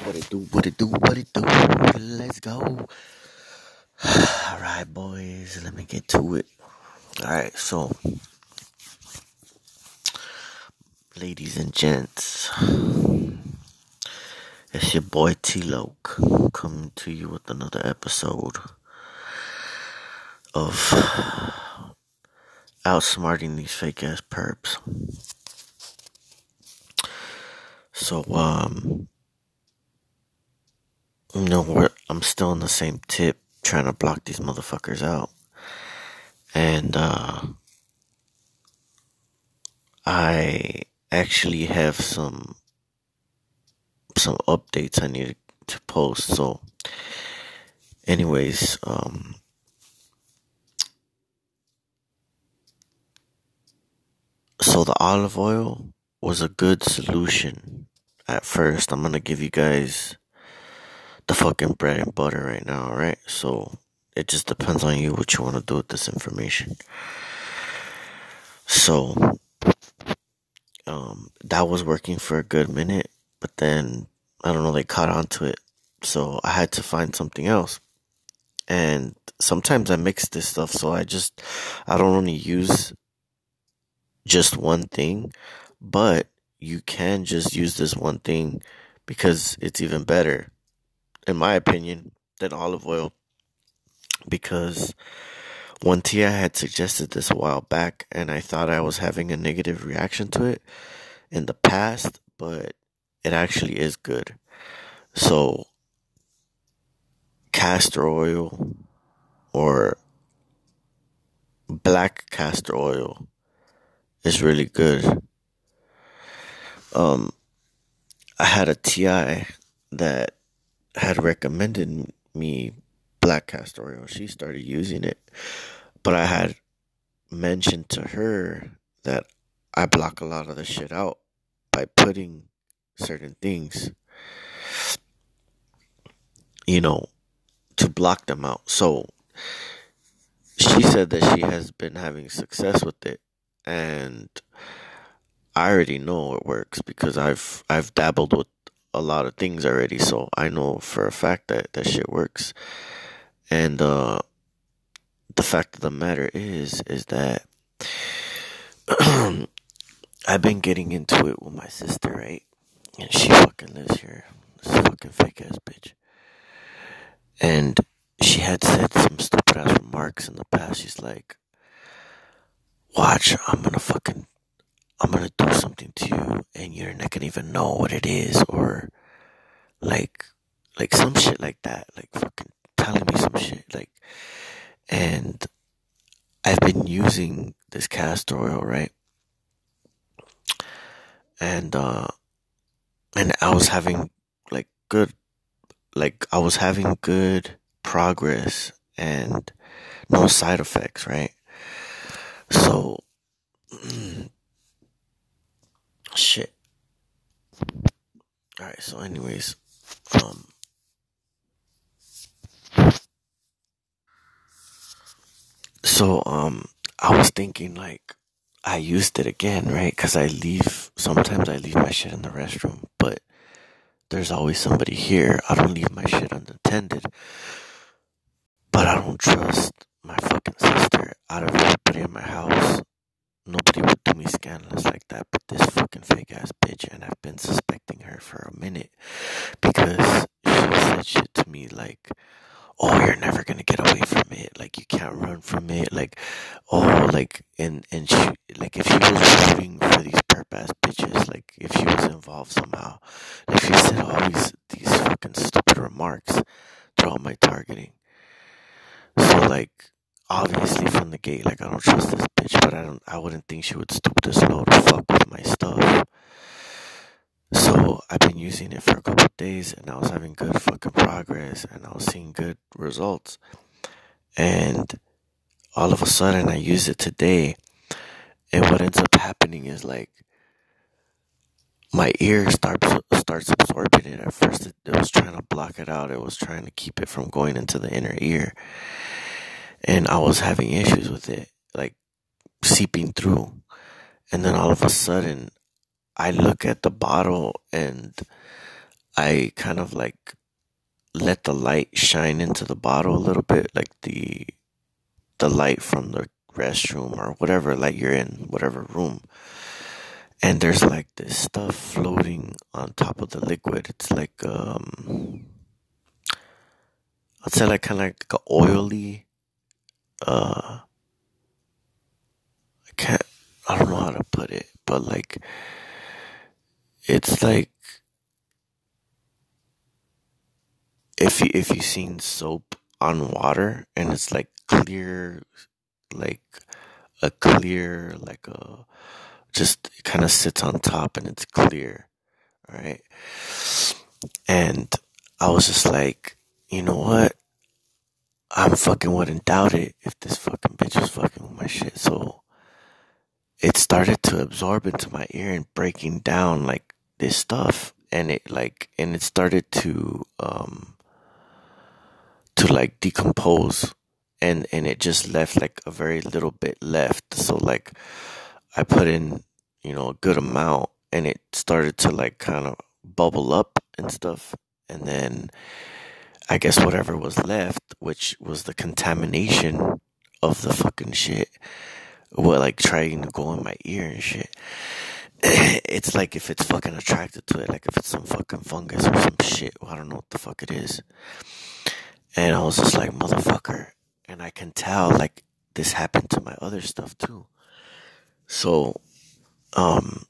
What it do? Let's go. Alright, boys, let me get to it. Alright, so, ladies and gents, it's your boy T-Loke coming to you with another episode of outsmarting these fake ass perps. So, I'm still on the same tip, trying to block these motherfuckers out. And, I actually have some updates I need to post. So, anyways, so the olive oil was a good solution at first. I'm gonna give you guys the fucking bread and butter right now, alright? So, it just depends on you what you want to do with this information. So, that was working for a good minute, but then, I don't know, they caught on to it. So, I had to find something else. And sometimes I mix this stuff, so I don't only use just one thing, but you can just use this one thing because it's even better, in my opinion, than olive oil. Because one tia had suggested this a while back, and I thought I was having a negative reaction to it in the past, but it actually is good. So, castor oil or black castor oil is really good. I had a TI that had recommended me black castor oil. She started using it, but I had mentioned to her that I block a lot of the shit out by putting certain things, to block them out. So she said that she has been having success with it, and I already know it works because I've dabbled with a lot of things already, so I know for a fact that that shit works. And the fact of the matter is that I've been getting into it with my sister, right? And she fucking lives here. This fucking fake ass bitch. And she had said some stupid ass remarks in the past. She's like, watch, I'm gonna do something to you and you're not gonna even know what it is, or like some shit like that, like fucking telling me some shit, like. And I've been using this castor oil, right? And I was having good progress and no side effects, right? So, shit. Alright, so anyways, I was thinking, like, I used it again, right? Cause sometimes I leave my shit in the restroom, but there's always somebody here. I don't leave my shit unattended, but I don't trust my fucking sister. Out of everybody in my house, nobody would do me scandalous like that, but this fucking fake ass bitch, and I've been suspecting her for a minute because she said shit to me like, oh, you're never gonna get away from it, like you can't run from it, like, oh, like, and she, like, if she was rooting for these perp ass bitches, like if she was involved somehow, like she said all these fucking stupid remarks throughout my targeting. So, like, obviously from the gate, like, I don't trust this bitch, but I wouldn't think she would stoop this low to fuck with my stuff. So I've been using it for a couple of days, and I was having good fucking progress, and I was seeing good results. And all of a sudden, I use it today, and what ends up happening is, like, my ear starts absorbing it. At first, it was trying to block it out. It was trying to keep it from going into the inner ear. And I was having issues with it, like, seeping through. And then all of a sudden, I look at the bottle and I kind of like let the light shine into the bottle a little bit, like the light from the restroom or whatever light you're in, whatever room. And there's like this stuff floating on top of the liquid. It's like I'd say like kind of like a oily uh I can't I don't know how to put it, but like it's like if you seen soap on water and it's like clear, like a clear, like a just it kind of sits on top and it's clear, right? And I was just like, you know what? I'm fucking wouldn't doubt it if this fucking bitch was fucking with my shit. So it started to absorb into my ear and breaking down like this stuff, and it started to like decompose, and it just left like a very little bit left. So like I put in, a good amount, and it started to like kind of bubble up and stuff. And then I guess whatever was left, which was the contamination of the fucking shit, well, like trying to go in my ear and shit. It's like if it's fucking attracted to it, like if it's some fucking fungus or some shit, well, I don't know what the fuck it is. And I was just like, motherfucker. And I can tell, like, this happened to my other stuff too. So, um,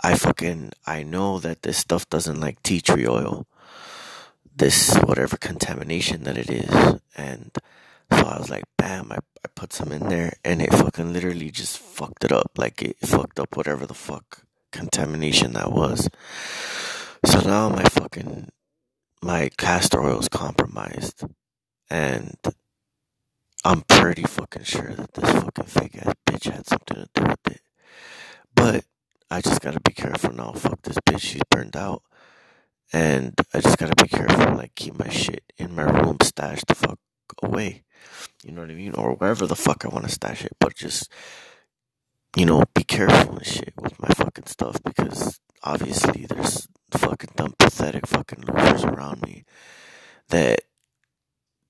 I know that this stuff doesn't like tea tree oil, this whatever contamination that it is. And so I was like, bam, I put some in there and it fucking literally just fucked it up. Like it fucked up whatever the fuck contamination that was. So now my castor oil is compromised. And I'm pretty fucking sure that this fucking fake ass bitch had something to do with it. But I just gotta be careful now. Fuck this bitch, she's burned out. And I just gotta be careful, like keep my shit in my room stashed the fuck away. You know what I mean? Or wherever the fuck I wanna stash it. But just, be careful and shit with my fucking stuff, because obviously there's fucking dumb, pathetic fucking losers around me that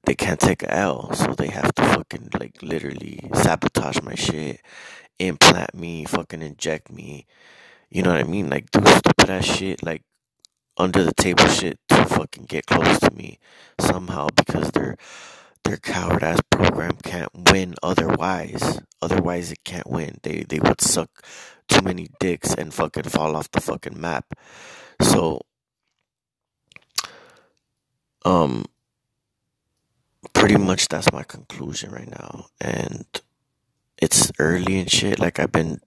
they can't take a L, so they have to fucking like literally sabotage my shit, implant me, fucking inject me. You know what I mean? Like do stupid ass shit, like under the table shit to fucking get close to me somehow, because their coward ass program can't win otherwise. Otherwise it can't win. They would suck too many dicks and fucking fall off the fucking map. So um pretty much that's my conclusion right now. And it's early and shit. Like I've been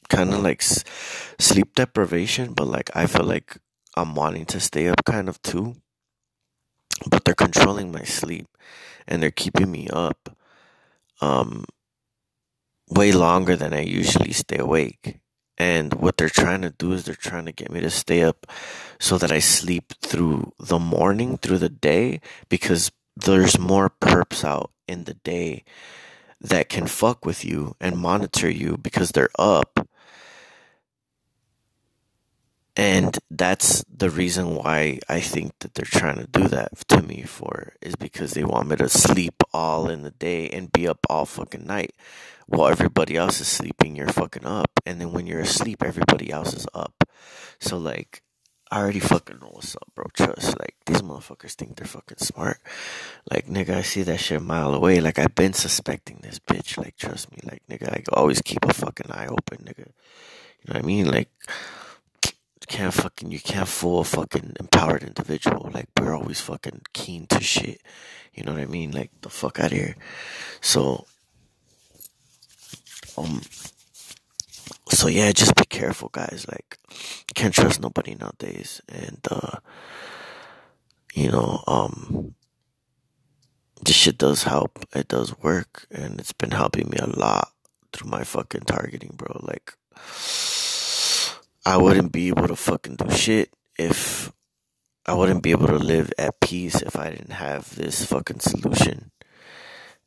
kind of like sleep deprivation, but like I feel like I'm wanting to stay up kind of too. But they're controlling my sleep and they're keeping me up um way longer than I usually stay awake. And what they're trying to do is they're trying to get me to stay up so that I sleep through the morning, through the day, because there's more perps out in the day that can fuck with you and monitor you because they're up. And that's the reason why I think that they're trying to do that to me for, is because they want me to sleep all in the day and be up all fucking night. While everybody else is sleeping, you're fucking up. And then when you're asleep, everybody else is up. So like, I already fucking know what's up, bro. Trust. Like, these motherfuckers think they're fucking smart. Like, nigga, I see that shit a mile away. Like, I've been suspecting this bitch. Like, trust me. Like, nigga, I always keep a fucking eye open, nigga. You know what I mean? Like, you can't fool a fucking empowered individual. Like, we're always fucking keen to shit. You know what I mean? Like, the fuck out of here. So, um, so yeah, just be careful, guys. Like, can't trust nobody nowadays. And, you know, this shit does help. It does work. And it's been helping me a lot through my fucking targeting, bro. Like, I wouldn't be able to fucking do shit if I wouldn't be able to live at peace if I didn't have this fucking solution.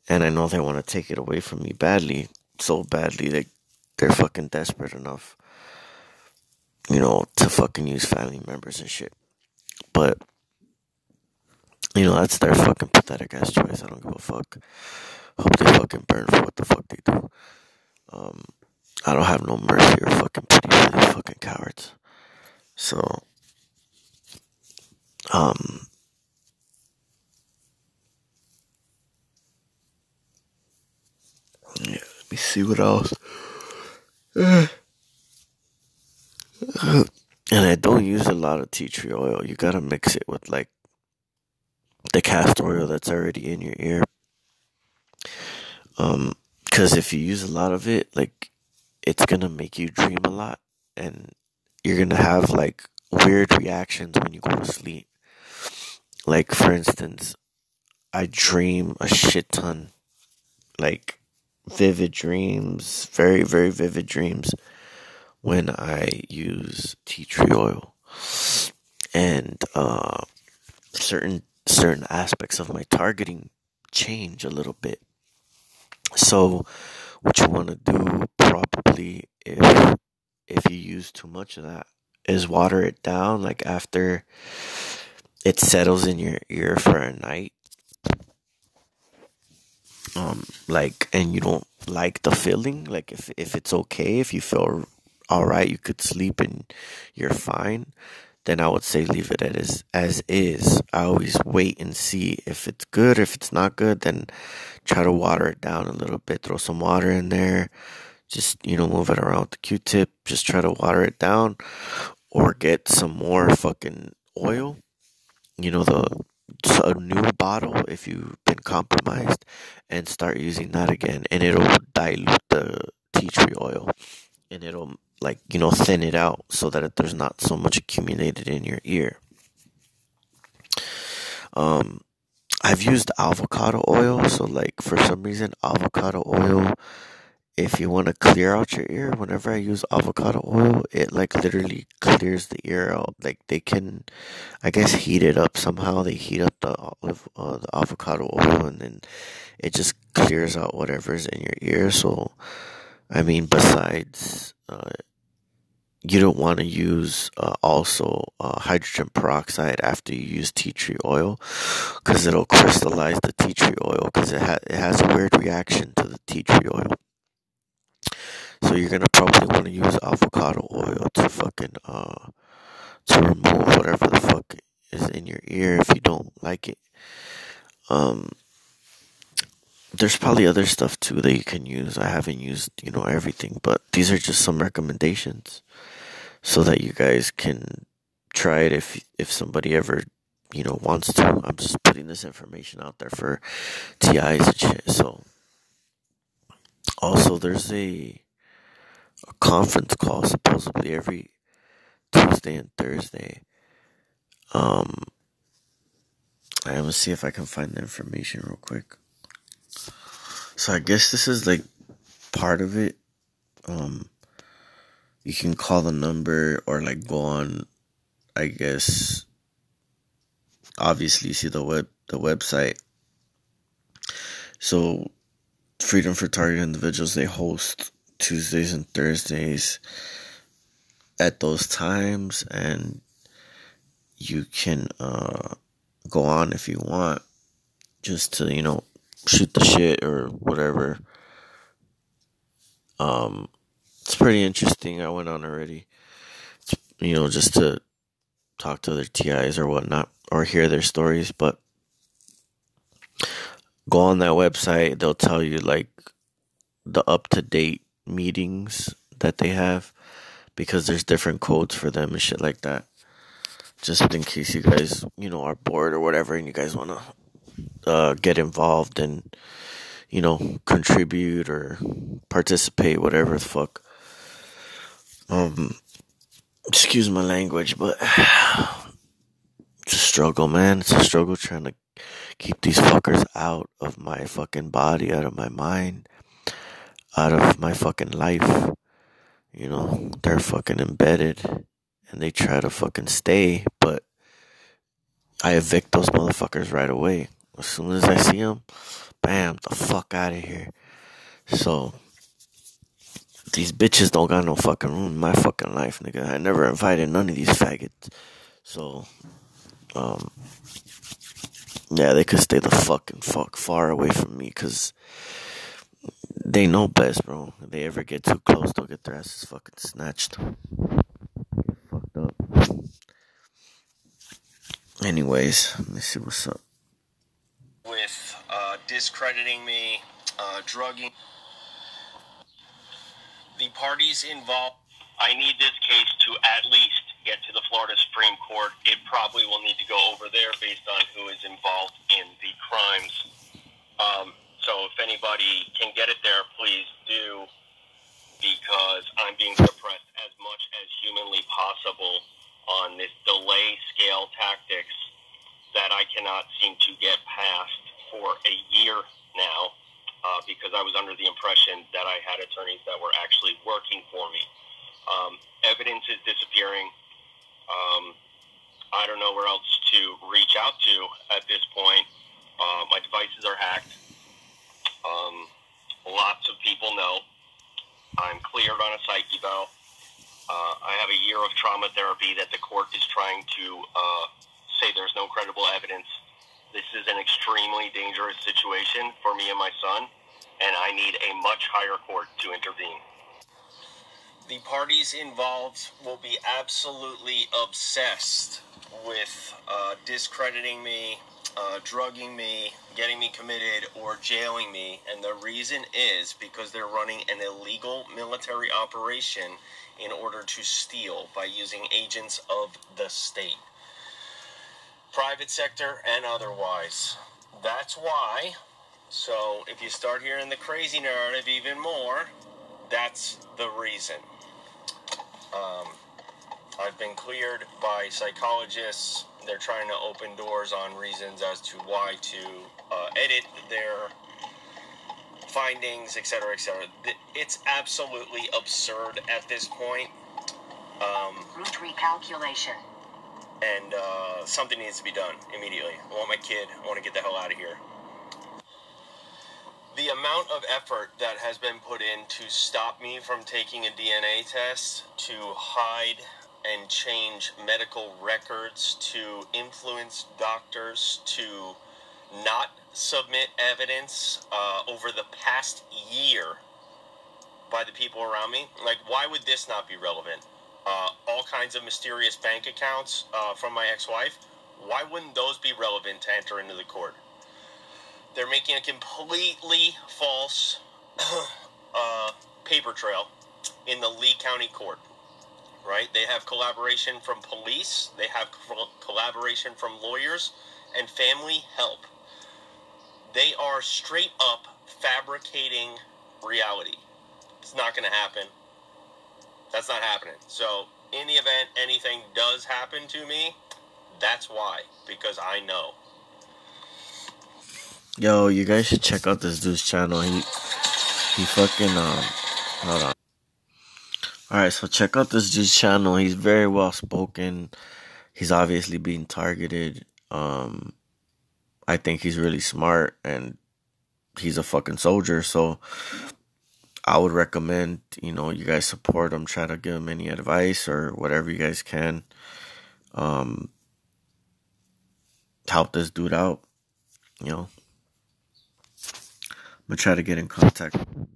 And I know they want to take it away from me badly, so badly that they're fucking desperate enough, to fucking use family members and shit. But, that's their fucking pathetic ass choice. I don't give a fuck. Hope they fucking burn for what the fuck they do. Um, I don't have no mercy or fucking pity for these fucking cowards. So, yeah, let me see what else. And I don't use a lot of tea tree oil. You gotta mix it with like the castor oil that's already in your ear. Because if you use a lot of it, like, it's gonna make you dream a lot, and you're gonna have like weird reactions when you go to sleep. Like, for instance, I dream a shit ton, like vivid dreams, very, very vivid dreams when I use tea tree oil. And certain aspects of my targeting change a little bit. So what you want to do, probably, if you use too much of that, is water it down, like after it settles in your ear for a night. Like, and you don't like the feeling, like, if it's okay, if you feel all right, you could sleep and you're fine, then I would say leave it as is. I always wait and see if it's good. If it's not good, then try to water it down a little bit. Throw some water in there. Just, move it around with the Q-tip. Just try to water it down, or get some more fucking oil. A new bottle, if you've been compromised, and start using that again, and it'll dilute the tea tree oil, and it'll, like, thin it out so that there's not so much accumulated in your ear. I've used avocado oil, so, like, for some reason, avocado oil, if you want to clear out your ear, whenever I use avocado oil, it, like, literally clears the ear out. Like, they can, I guess, heat it up somehow. They heat up the avocado oil, and then it just clears out whatever's in your ear. So, I mean, besides, you don't want to use also hydrogen peroxide after you use tea tree oil, because it'll crystallize the tea tree oil, because it has a weird reaction to the tea tree oil. So you're gonna probably want to use avocado oil to fucking to remove whatever the fuck is in your ear if you don't like it. There's probably other stuff too that you can use. I haven't used, everything, but these are just some recommendations so that you guys can try it if somebody ever, wants to. I'm just putting this information out there for TIs and shit. So, also, there's a conference call supposedly every Tuesday and Thursday. I'm gonna see if I can find the information real quick. So I guess this is like part of it. You can call the number, or like go on, I guess, obviously see the website. So Freedom for Targeted Individuals, they host Tuesdays and Thursdays at those times, and you can go on if you want, just to shoot the shit or whatever. It's pretty interesting. I went on already, just to talk to other TIs or whatnot, or hear their stories. But go on that website, they'll tell you like the up-to-date meetings that they have, because there's different codes for them and shit like that. Just in case you guys, are bored or whatever, and you guys want to get involved and, contribute or participate, whatever the fuck. Excuse my language, but it's a struggle, man. It's a struggle trying to keep these fuckers out of my fucking body, out of my mind, out of my fucking life. They're fucking embedded, and they try to fucking stay, but I evict those motherfuckers right away. As soon as I see them, bam, the fuck out of here. So, these bitches don't got no fucking room in my fucking life, nigga. I never invited none of these faggots. So, Um, yeah, they could stay the fuck far away from me, cause they know best, bro. If they ever get too close, they'll get their asses fucking snatched. Get fucked up. Anyways, let me see what's up. With discrediting me, drugging the parties involved. I need this case to at least get to the Florida Supreme Court. It probably will need to go over there based on who is involved in the crimes. So if anybody can get it there, please do, because I'm being suppressed as much as humanly possible on this delay scale tactics that I cannot seem to get past for a year now, because I was under the impression that I had attorneys that were actually working for me. Evidence is disappearing. I don't know where else to reach out to at this point. My devices are hacked. Lots of people know. I'm cleared on a psych eval. I have a year of trauma therapy that the court is trying to say there's no credible evidence. This is an extremely dangerous situation for me and my son, and I need a much higher court to intervene. The parties involved will be absolutely obsessed with discrediting me, drugging me, getting me committed, or jailing me. And the reason is because they're running an illegal military operation in order to steal by using agents of the state. Private sector and otherwise. That's why. So if you start hearing the crazy narrative even more, that's the reason. I've been cleared by psychologists. They're trying to open doors on reasons as to why to edit their findings, etc., etc. It's absolutely absurd at this point. Route recalculation. And something needs to be done immediately. I want my kid. I want to get the hell out of here. The amount of effort that has been put in to stop me from taking a DNA test, to hide and change medical records, to influence doctors to not submit evidence over the past year by the people around me. Like, why would this not be relevant? All kinds of mysterious bank accounts from my ex-wife. Why wouldn't those be relevant to enter into the court? They're making a completely false paper trail in the Lee County Court, right? They have collaboration from police. They have collaboration from lawyers and family help. They are straight up fabricating reality. It's not going to happen. That's not happening. So in the event anything does happen to me, that's why, because I know. Yo, you guys should check out this dude's channel. He fucking hold on. Alright, so check out this dude's channel. He's very well spoken. He's obviously being targeted. I think he's really smart, and he's a fucking soldier, so I would recommend, you guys support him, try to give him any advice or whatever you guys can. Help this dude out, I'm gonna try to get in contact with him.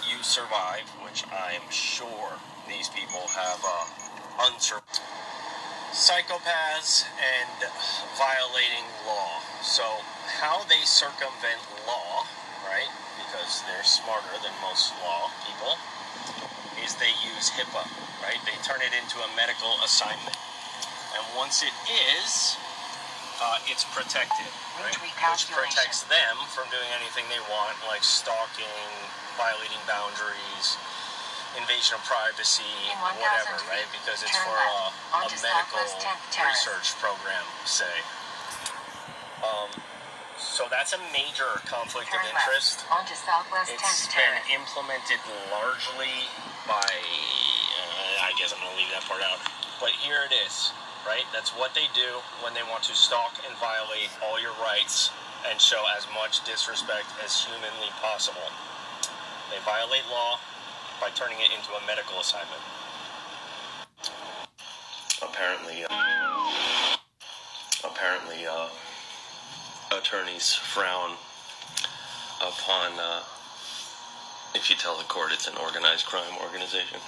You survive, which I'm sure these people have unsurvived. Psychopaths and violating law. So how they circumvent law, right, because they're smarter than most law people, is they use HIPAA, right? They turn it into a medical assignment. And once it is, it's protected, right? Which protects them from doing anything they want, like stalking, violating boundaries, invasion of privacy, whatever, right? Because it's for a medical research program, say. So that's a major conflict of interest. It's been implemented largely by, I guess I'm going to leave that part out. But here it is, right? That's what they do when they want to stalk and violate all your rights and show as much disrespect as humanly possible. They violate law, by turning it into a medical assignment. Apparently, attorneys frown upon if you tell the court it's an organized crime organization.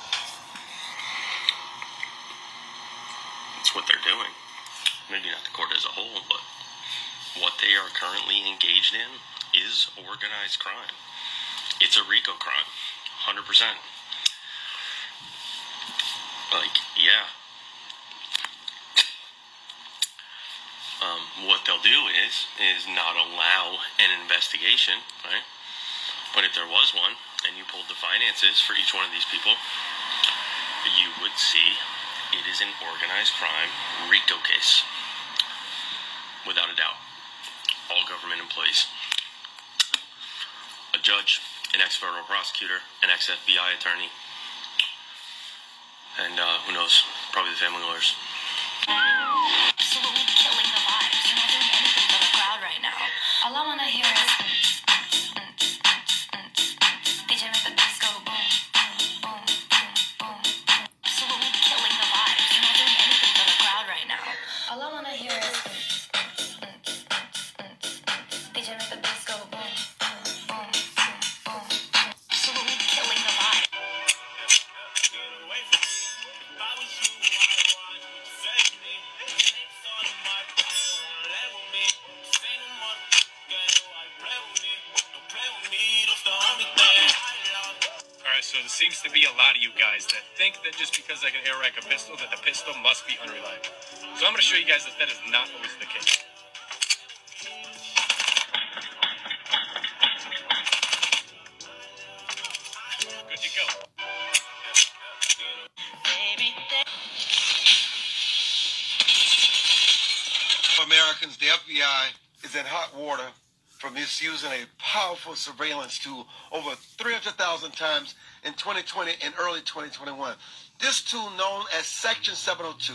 That's what they're doing. Maybe not the court as a whole, but what they are currently engaged in is organized crime. It's a RICO crime, 100%. Like, yeah. What they'll do is not allow an investigation, right? But if there was one, and you pulled the finances for each one of these people, you would see it is an organized crime RICO case. Without a doubt. All government employees. A judge, an ex-federal prosecutor, an ex-FBI attorney, and who knows, probably the family lawyers. Absolutely killing the vibes. You're not doing anything for the crowd right now. All I want to hear is DJ make the bass go boom, boom, boom, boom. Absolutely killing the vibes. You're not doing anything for the crowd right now. All I want to hear is DJ make the bass go boom, boom, boom, boom. Absolutely killing the vibe. Alright, so there seems to be a lot of you guys that think that just because I can air rack a pistol, that the pistol must be unreliable. So I'm going to show you guys that that is not always the case. Good to go. Americans, the FBI is in hot water for misusing a powerful surveillance tool over 300,000 times in 2020 and early 2021. This tool, known as Section 702,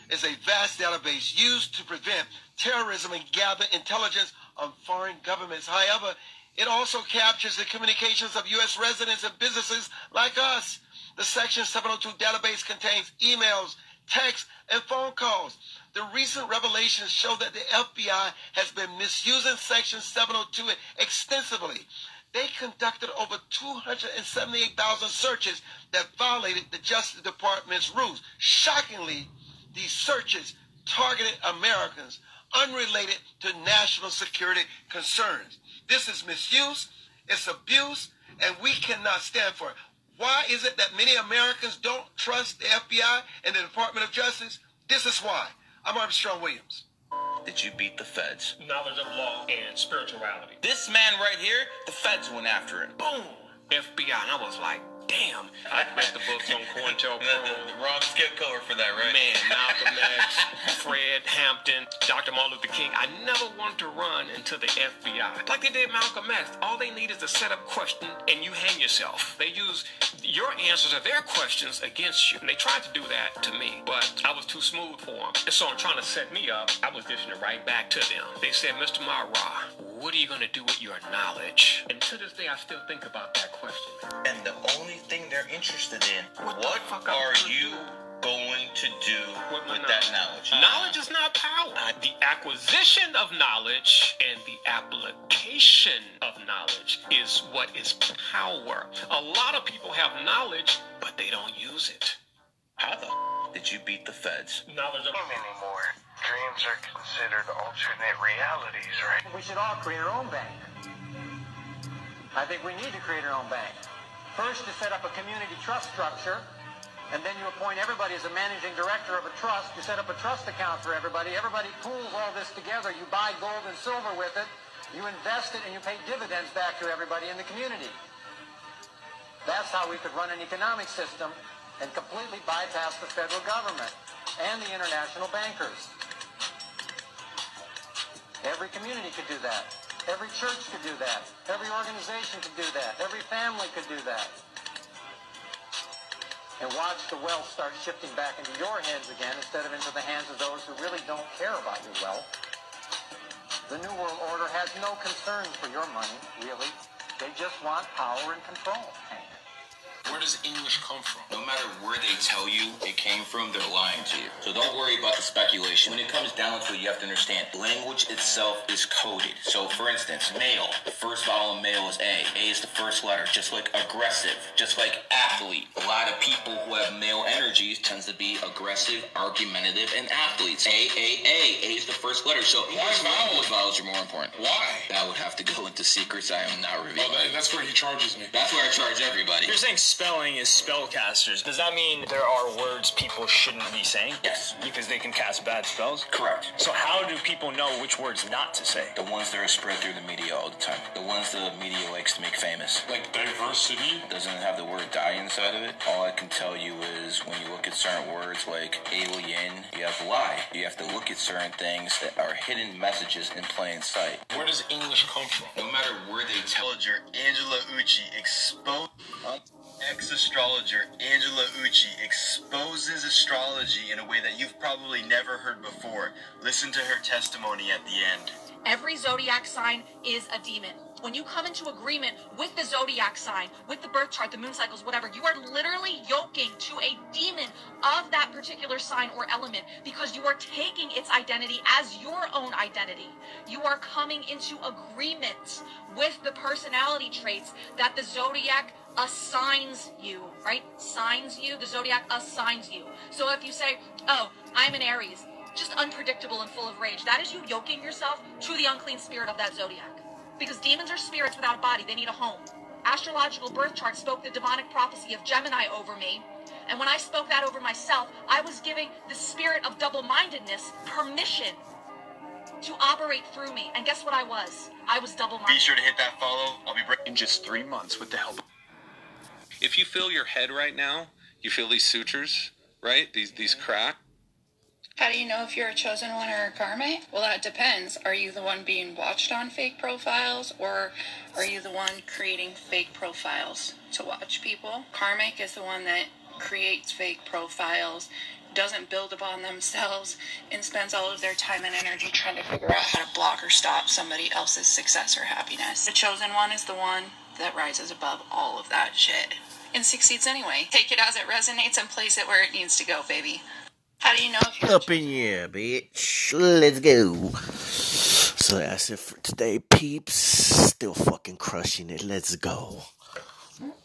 is a vast database used to prevent terrorism and gather intelligence on foreign governments. However, it also captures the communications of U.S. residents and businesses like us. The Section 702 database contains emails, texts, and phone calls. The recent revelations show that the FBI has been misusing Section 702 extensively. They conducted over 278,000 searches that violated the Justice Department's rules. Shockingly, these searches targeted Americans unrelated to national security concerns. This is misuse, it's abuse, and we cannot stand for it. Why is it that many Americans don't trust the FBI and the Department of Justice? This is why. I'm Armstrong Williams. Did you beat the feds? Knowledge of law and spirituality. This man right here, the feds went after it. Boom! FBI. And I was like, damn. I read the books on COINTELPRO. Wrong skip cover for that, right? Man, Malcolm X, Fred Hampton, Dr. Martin Luther King. I never wanted to run into the FBI. Like they did Malcolm X. All they need is a setup question and you hang yourself. They use your answers to their questions against you. And they tried to do that to me, but I was too smooth for them. And so in trying to set me up, I was dishing it right back to them. They said, Mr. Mara, what are you going to do with your knowledge? And to this day, I still think about that question. And the only thing they're interested in, What what are you going to do with that knowledge? Knowledge is not power. The acquisition of knowledge and the application of knowledge is what is power. A lot of people have knowledge, but they don't use it. How the did you beat the feds? Knowledge of Anymore. Dreams are considered alternate realities, right? We should all create our own bank. I think we need to create our own bank. First, to set up a community trust structure, and then you appoint everybody as a managing director of a trust. You set up a trust account for everybody. Everybody pools all this together. You buy gold and silver with it. You invest it, and you pay dividends back to everybody in the community. That's how we could run an economic system and completely bypass the federal government and the international bankers. Every community could do that. Every church could do that. Every organization could do that. Every family could do that. And watch the wealth start shifting back into your hands again instead of into the hands of those who really don't care about your wealth. The New World Order has no concern for your money, really. They just want power and control. Where does English come from? No matter where they tell you it came from, they're lying to you. So don't worry about the speculation. When it comes down to it, you have to understand, language itself is coded. So for instance, male, the first vowel in male is A. A is the first letter, just like aggressive, just like athlete. A lot of people who have male energies tends to be aggressive, argumentative, and athletes. A is the first letter. So why vowels are more important? Why? That would have to go into secrets I am not revealing. Well, that's where he charges me. That's where I charge everybody. You're saying spelling is spellcasters. Does that mean there are words people shouldn't be saying? Yes. Because they can cast bad spells? Correct. So how do people know which words not to say? The ones that are spread through the media all the time. The ones the media likes to make famous. Like diversity? Doesn't have the word die inside of it. All I can tell you is when you look at certain words like alien, you have lie. You have to look at certain things that are hidden messages in plain sight. Where does English come from? No matter where they tell Astrologer Angela Ucci ex-astrologer Angela Ucci exposes astrology in a way that you've probably never heard before. Listen to her testimony at the end. Every zodiac sign is a demon. When you come into agreement with the zodiac sign, with the birth chart, the moon cycles, whatever, you are literally yoking to a demon of that particular sign or element because you are taking its identity as your own identity. You are coming into agreement with the personality traits that the zodiac assigns you, right? Signs you, the zodiac assigns you. So if you say, oh, I'm an Aries, just unpredictable and full of rage, that is you yoking yourself to the unclean spirit of that zodiac. Because demons are spirits without a body. They need a home. Astrological birth chart spoke the demonic prophecy of Gemini over me. And when I spoke that over myself, I was giving the spirit of double-mindedness permission to operate through me. And guess what I was? I was double-minded. Be sure to hit that follow. I'll be In just 3 months with the help. If you feel your head right now, you feel these sutures, right? These cracks. How do you know if you're a chosen one or a karmite? Well, that depends. Are you the one being watched on fake profiles, or are you the one creating fake profiles to watch people? Karmic is the one that creates fake profiles, doesn't build upon themselves, and spends all of their time and energy trying to figure out how to block or stop somebody else's success or happiness. The chosen one is the one that rises above all of that shit and succeeds anyway. Take it as it resonates and place it where it needs to go, baby. How do you know if you're up in here, bitch? Let's go. So that's it for today, peeps. Still fucking crushing it. Let's go.